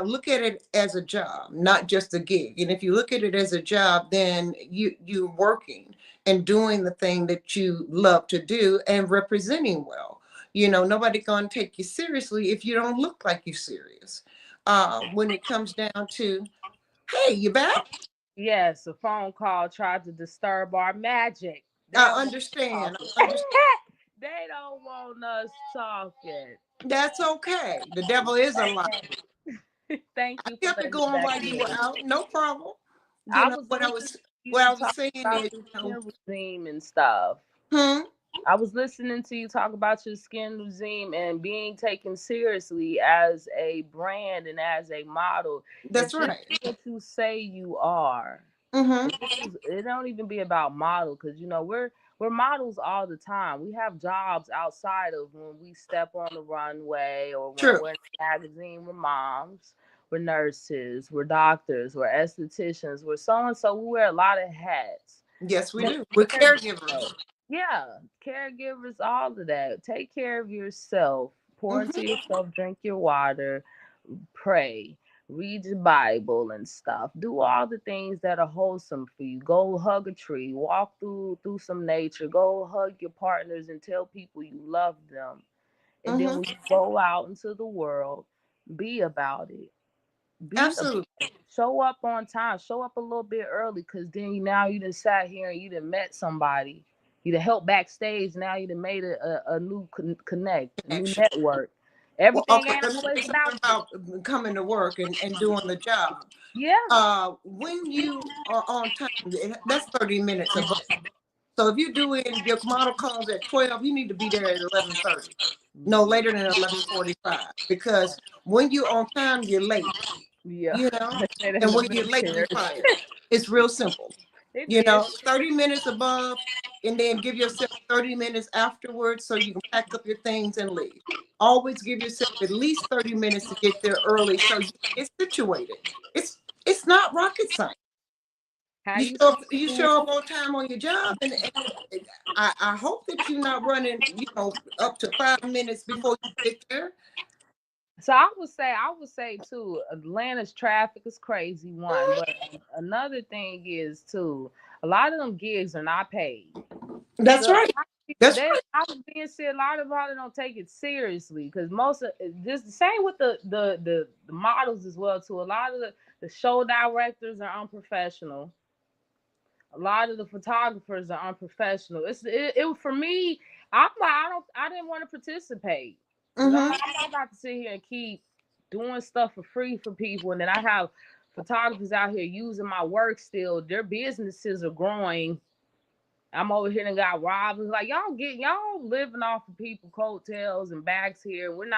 Look at it as a job, not just a gig. And if you look at it as a job, then you're working and doing the thing that you love to do and representing well. Nobody gonna take you seriously if you don't look like you're serious. When it comes down to, hey, you back? Yes, a phone call tried to disturb our magic. They I don't want us understand. talking. I understand. They don't want us talking. That's okay. The devil is a lie. Thank I you for kept it letting me going back while you were in. out. No problem. I was What I listening was to you what I was talk saying about is, your skin regime and stuff. hmm, I was listening to you talk about your skin regime and being taken seriously as a brand and as a model. And that's just right. what you say you are. Hmm. It don't even be about model, because we're models all the time. We have jobs outside of when we step on the runway or when True. we're in the magazine. We're moms, we're nurses, we're doctors, we're estheticians, we're so and so. We wear a lot of hats. Yes, we Take do. We're care of caregivers. yourself. Yeah, caregivers, all of that. Take care of yourself. Pour Hmm. into yourself. Drink your water. Pray. Read your Bible and stuff. Do all the things that are wholesome for you. Go hug a tree. Walk through some nature. Go hug your partners and tell people you love them. And then Hmm. when you go out into the world, be about it. Be about Absolutely. it. Show up on time. Show up a little bit early, because then now you done sat here and you done met somebody You to help backstage. Now you done made a new connect, a new Connection. network. Well, Everything okay, ain't let me always say something about coming to work and doing the job. yeah. When you are on time, that's 30 minutes above. So if you do in your model calls at 12, you need to be there at 11:30, no later than 11:45, because when you're on time, you're late, Yeah. you know, That in and the when you're late, you're military. fired. It's real simple, It you know, is. 30 minutes above, and then give yourself 30 minutes afterwards so you can pack up your things and leave. Always give yourself at least 30 minutes to get there early so you get situated. It's not rocket science. How You you show see up, you it? show up on time on your job, and I hope that you're not running, up to 5 minutes before you get there. So I would say too, Atlanta's traffic is crazy, one. But another thing is too, a lot of them gigs are not paid. That's So a lot right. of people, That's they right. I was being said, a lot of them don't take it seriously, because most of just the same with the models as well too. A lot of the show directors are unprofessional. A lot of the photographers are unprofessional. It for me. I'm like, I didn't want to participate, because I'm Mm-hmm. like, I'm not about to sit here and keep doing stuff for free for people, and then I have photographers out here using my work still. Their businesses are growing. I'm over here and got robbed. It's like, y'all living off of people coattails and bags here. We don't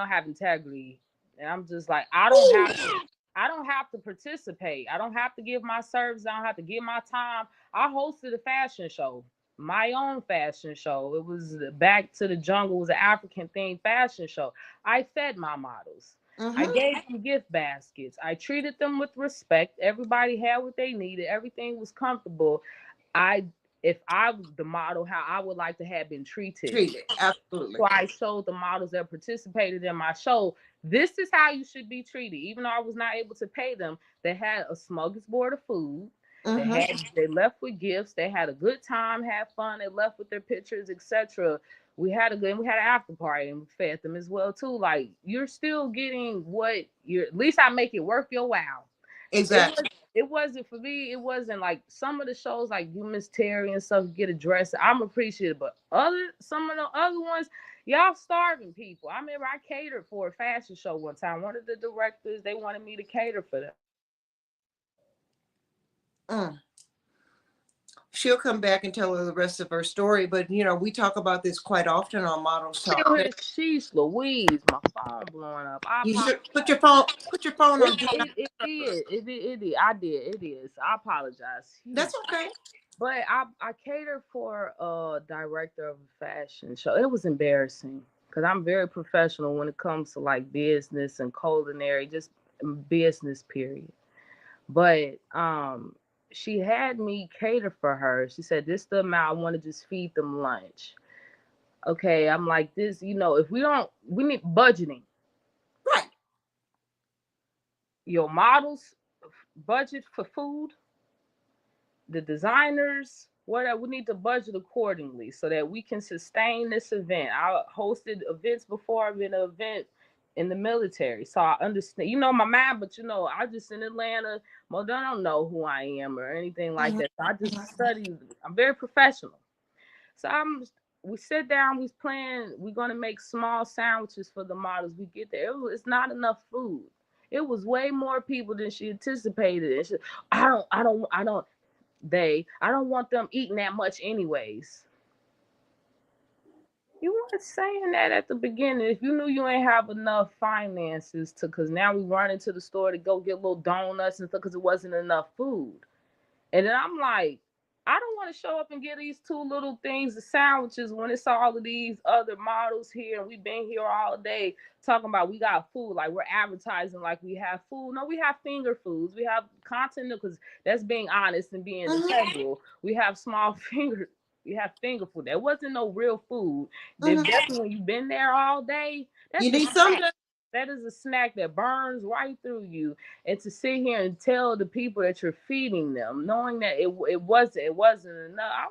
have integrity. And I'm just like, I don't have to participate. I don't have to give my service. I don't have to give my time. I hosted a fashion show, my own fashion show. It was Back to the Jungle. It was an African themed fashion show. I fed my models. I Mm-hmm. gave them gift baskets. I treated them with respect. Everybody had what they needed. Everything was comfortable. I, if I was the model, how I would like to have been treated. Treat it. Absolutely. So I showed the models that participated in my show, this is how you should be treated. Even though I was not able to pay them, they had a smorgasbord of food. Mm-hmm. They left with gifts. They had a good time, had fun. They left with their pictures, etc. We had an after party and we fed them as well too. Like, you're still getting what you're. At least I make it worth your while. It was Exactly. it wasn't for me. It wasn't like some of the shows like you Miss Terry and stuff get addressed. I'm appreciative, but some of the other ones, y'all starving people. I remember I catered for a fashion show one time. One of the directors, they wanted me to cater for them. Mm. She'll come back and tell her the rest of her story, but we talk about this quite often on Models Talk. Still here, she's Louise. My phone blowing up. I You apologize. should put your phone on do not It disturb. did. It did. I did. It is. I apologize. That's okay. But I catered for a director of a fashion show. It was embarrassing because I'm very professional when it comes to like business and culinary, just business period. But she had me cater for her. She said, "This the amount I want to just feed them lunch." Okay, I'm like this. If we need budgeting. Right. Your models budget for food, the designers, whatever, we need to budget accordingly so that we can sustain this event. I hosted events before. I've been an event in the military, so I understand. My mind, but I just in Atlanta. Well, they don't know who I am or anything like Mm-hmm. that. So I just study. I'm very professional. So we sit down. We plan. We're gonna make small sandwiches for the models. We get there. It's not enough food. It was way more people than she anticipated. And I don't want them eating that much anyways. You weren't saying that at the beginning. If you knew you ain't have enough finances to, because now we run into the store to go get little donuts and stuff because it wasn't enough food. And then I'm like, I don't want to show up and get these two little things of sandwiches when it's all of these other models here and we've been here all day talking about we got food. Like, we're advertising like we have food. No, we have finger foods. We have content because that's being honest and being Mm-hmm. integral. We have small finger. We have finger food. That wasn't no real food. Mm-hmm. Definitely when you've been there all day, You that's a need snack. something. That is a snack that burns right through you. And to sit here and tell the people that you're feeding them, knowing that it wasn't enough, I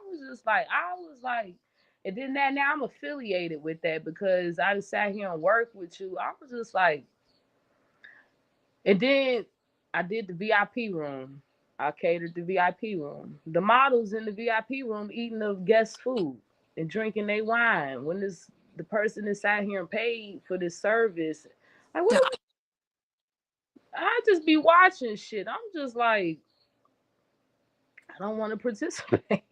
was like, and then that now I'm affiliated with that because I just sat here and worked with you. I was just like, and then I did the VIP room. I catered the VIP room. The models in the VIP room eating the guest food and drinking their wine. When the person that sat here and paid for this service, like Yeah. what? I just be watching shit. I'm just like, I don't want to participate.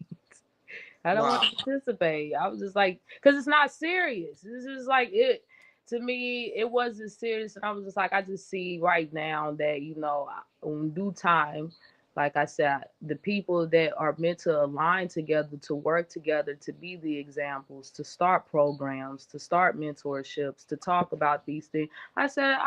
I don't want Wow. to participate. I was just like, because it's not serious. This is like it. To me, it wasn't serious, and I was just like, I just see right now that in due time, like I said, the people that are meant to align together, to work together, to be the examples, to start programs, to start mentorships, to talk about these things. I said,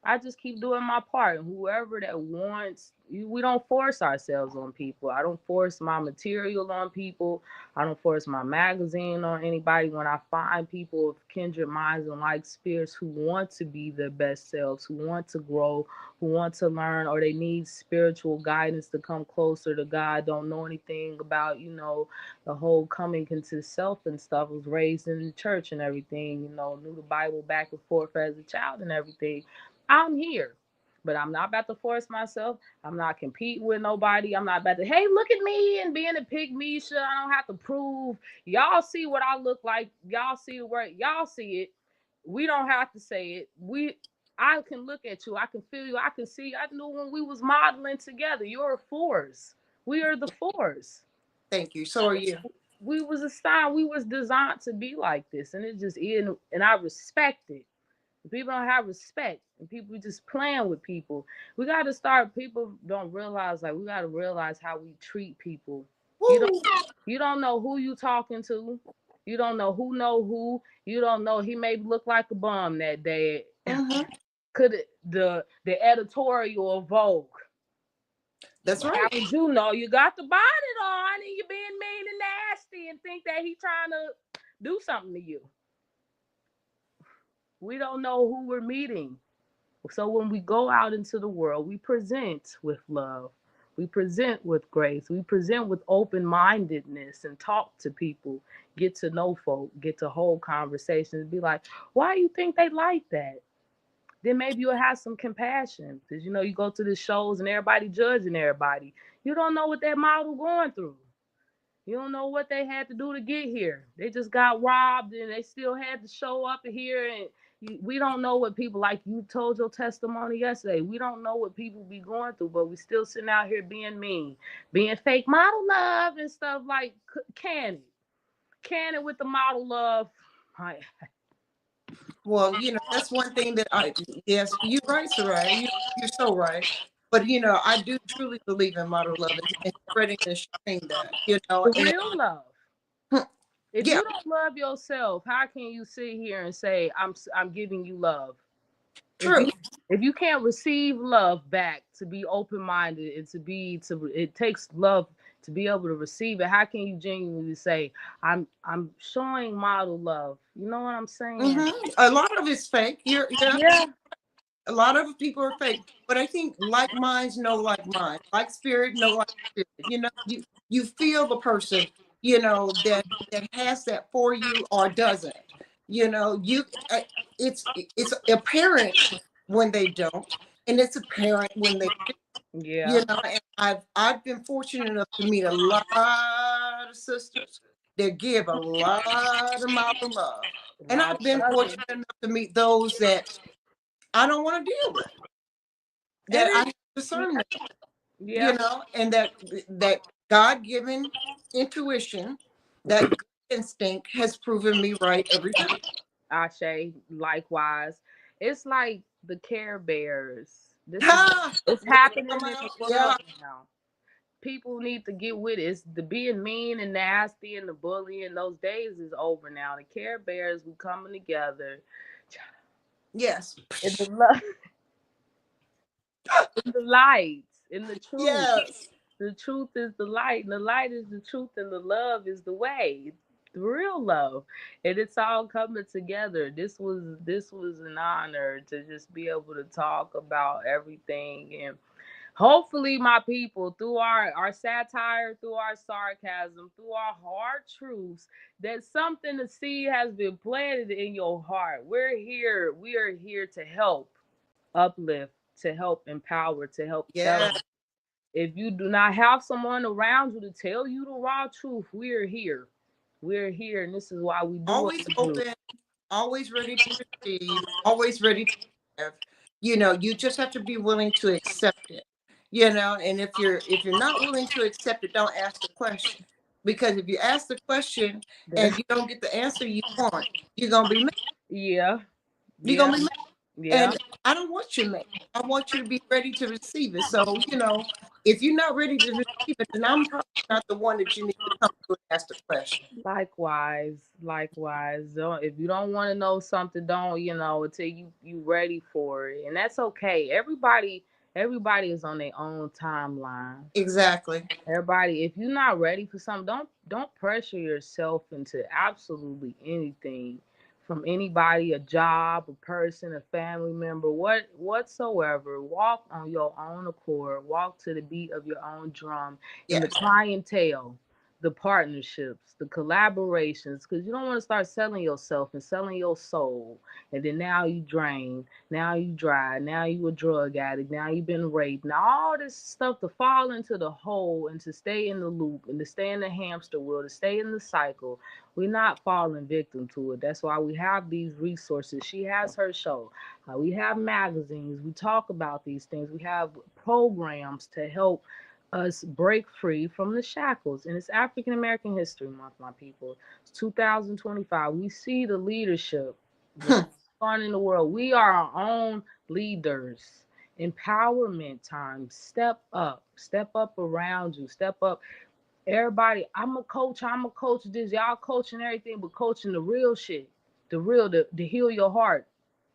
I just keep doing my part. And whoever that wants, we don't force ourselves on people. I don't force my material on people. I don't force my magazine on anybody. When I find people of kindred minds and like spirits who want to be their best selves, who want to grow, who want to learn, or they need spiritual guidance to come closer to God, don't know anything about, the whole coming into self and stuff, was raised in the church and everything, knew the Bible back and forth as a child and everything. I'm here, but I'm not about to force myself. I'm not competing with nobody. I'm not about to, hey, look at me and being a pygmy. I don't have to prove. Y'all see what I look like. Y'all see the word. Y'all see it. We don't have to say it. I can look at you. I can feel you. I can see you. I knew when we was modeling together. You're a force. We are the force. Thank you. So are you. We was assigned. We was designed to be like this, and it just is. And I respect it. People don't have respect, and people just playing with people. We got to start. People don't realize, like, we got to realize how we treat people. You Woo. don't know who you talking to. You don't know who. You don't know, he may look like a bum that day. Mhm. Could the editorial of Vogue? That's How right. would you know you got the bonnet on and you being mean and nasty and think that he trying to do something to you? We don't know who we're meeting. So when we go out into the world, we present with love. We present with grace. We present with open-mindedness and talk to people, get to know folk, get to hold conversations, be like, why do you think they like that? Then maybe you'll have some compassion. Because you go to the shows and everybody judging everybody. You don't know what that model going through. You don't know what they had to do to get here. They just got robbed and they still had to show up here. And we don't know what people, like you told your testimony yesterday, we don't know what people be going through, but we still sitting out here being mean, being fake model love and stuff like can it with the model love. Well, that's one thing that yes, you're right, Zaharraa. You're so right. But I do truly believe in model love and spreading and sharing that. The And real love. If yeah, you don't love yourself, how can you sit here and say I'm giving you love? If true. you can't receive love back, to be open-minded and it takes love to be able to receive it. How can you genuinely say I'm showing model love? You know what I'm saying? A lot of it's fake. You're Yeah. a lot of people are fake, but I think like minds know like minds, like spirit know like spirit. You feel the person, that has that for you or doesn't. You it's apparent when they don't, and it's apparent when they do. Yeah. And I've been fortunate enough to meet a lot of sisters that give a lot of love, A and lot I've of been brothers. fortunate enough to meet those that I don't want to deal with, And that I have discernment, yeah. and that God-given intuition, that good instinct has proven me right every time. Ashe, likewise. It's like the Care Bears. Ha! It's When they happening come in the out, world yeah, now. People need to get with it. It's the being mean and nasty and the bullying. Those days is over now. The Care Bears, we coming together. yes, In the love, in the light, in the truth. yes, The truth is the light, and the light is the truth, and the love is the way. The real love. And it's all coming together. This was an honor to just be able to talk about everything. And hopefully my people, through our satire, through our sarcasm, through our hard truths, that something to see has been planted in your heart. We are here to help uplift, to help empower, to help yeah. elevate. If you do not have someone around you to tell you the raw truth, we're here. We're here, and this is why we do what Always we do. open, always ready to receive, always ready to give. You know, you just have to be willing to accept it. You know, and if you're not willing to accept it, don't ask the question. Because if you ask the question and you don't get the answer you want, you're gonna be mad. Yeah, You're yeah, gonna be mad. yeah. And I don't want you mad. I want you to be ready to receive it. So, you know, if you're not ready to receive it, then I'm probably not the one that you need to come to and ask the question. Likewise, likewise. Don't, if you don't want to know something, don't, until you ready for it, and that's okay. Everybody is on their own timeline. Exactly. Everybody, if you're not ready for something, don't pressure yourself into absolutely anything from anybody, a job, a person, a family member, whatsoever. Walk on your own accord, walk to the beat of your own drum, and the Yes. clientele, the partnerships, the collaborations, because you don't want to start selling yourself and selling your soul, and then now you drain, now you dry, now you a drug addict, now you've been raped, now all this stuff to fall into the hole and to stay in the loop and to stay in the hamster wheel, to stay in the cycle. We're not falling victim to it. That's why we have these resources. She has her show. We have magazines. We talk about these things. We have programs to help us break free from the shackles. And it's African American History Month, my people. It's 2025. We see the leadership on in the world. We are our own leaders. Empowerment time. Step up. Step up around you. Step up. Everybody, I'm a coach. I'm a coach this. Y'all coaching everything, but coaching the real shit. The real, to heal your heart,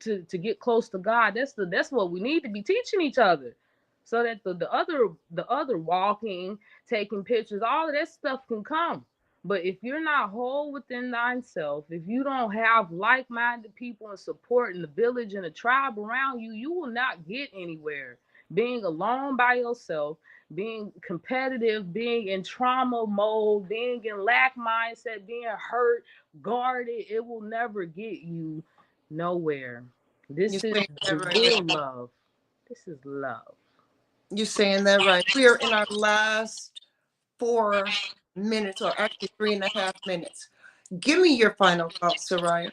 to get close to God. That's what we need to be teaching each other. So that the other walking, taking pictures, all of that stuff can come. But if you're not whole within thyself, if you don't have like-minded people and support in the village and the tribe around you, you will not get anywhere. Being alone by yourself, being competitive, being in trauma mode, being in lack mindset, being hurt, guarded, it will never get you nowhere. You're This is saying the that right. real love. This is love. You're saying that right. We are in our last 4 minutes, or actually 3.5 minutes. Give me your final thoughts, Zaharraa.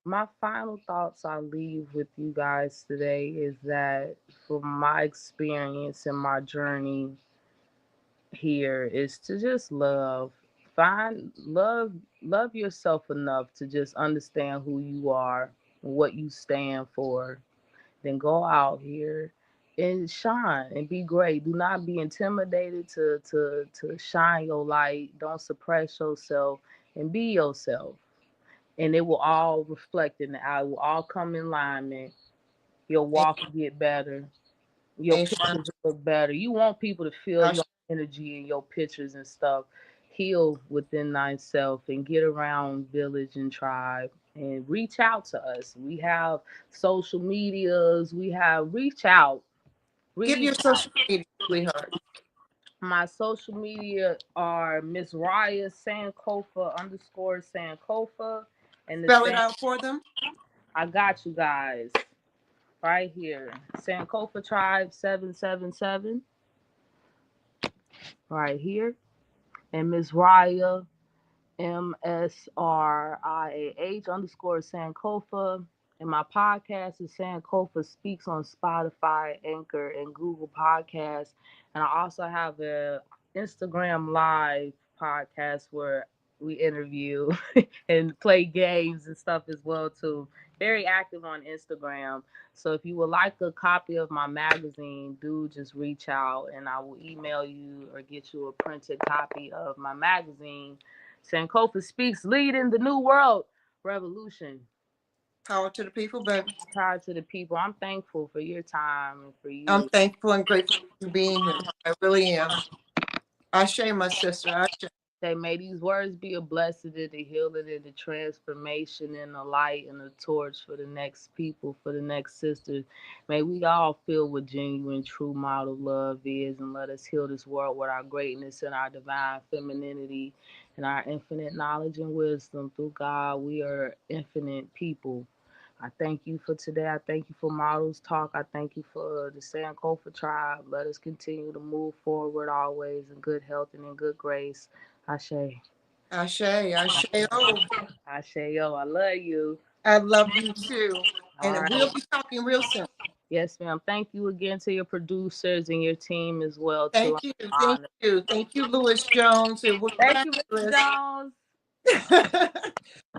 My final thoughts I leave with you guys today is that from my experience and my journey here is to just love yourself enough to just understand who you are and what you stand for. Then go out here and shine and be great. Do not be intimidated to shine your light. Don't suppress yourself and be yourself. And it will all reflect in the eye. It will all come in alignment. Your walk will get better. Your Amen. pictures look better. You want people to feel your energy in your pictures and stuff. Heal within thyself and get around village and tribe and reach out to us. We have social medias. We have reach out. Give Reach your out. social media, sweetheart. My social media are Miss Raya Sankofa underscore Sankofa. And the Spell it same, out for them. I got you guys right here. Sankofa Tribe 777 right here. And Miss Raya MSRIAH underscore Sankofa. And my podcast is Sankofa Speaks on Spotify, Anchor, and Google Podcasts. And I also have a Instagram Live podcast where we interview and play games and stuff as well too. Very active on Instagram. So if you would like a copy of my magazine, do just reach out and I will email you or get you a printed copy of my magazine. Sankofa Speaks, leading the new world revolution. Power to the people, baby. Power to the people. I'm thankful for your time and for I'm you. thankful and grateful for you being here. I really am. I share my sister. I share. Say, may these words be a blessing and the healing and the transformation and the light and the torch for the next people, for the next sisters. May we all feel what genuine, true model love is and let us heal this world with our greatness and our divine femininity and our infinite knowledge and wisdom. Through God, we are infinite people. I thank you for today. I thank you for Models Talk. I thank you for the Sankofa tribe. Let us continue to move forward always in good health and in good grace. Ashe. Ashe, Ashe. Oh, Ashe, yo, I love you. I love you too. All And right. we'll be talking real soon. Yes, ma'am. Thank you again to your producers and your team as well. Too. Thank you. Thank you. Thank you, Louis Jones. And we're Thank back, you, Mr. Louis. Jones.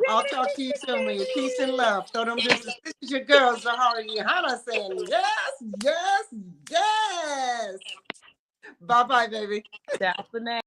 I'll talk to you soon, man. Peace and love. Throw them deuces. This is your girl, Zaharraa Geyhanna, saying yes, yes, yes. Bye-bye, baby. Ciao for now.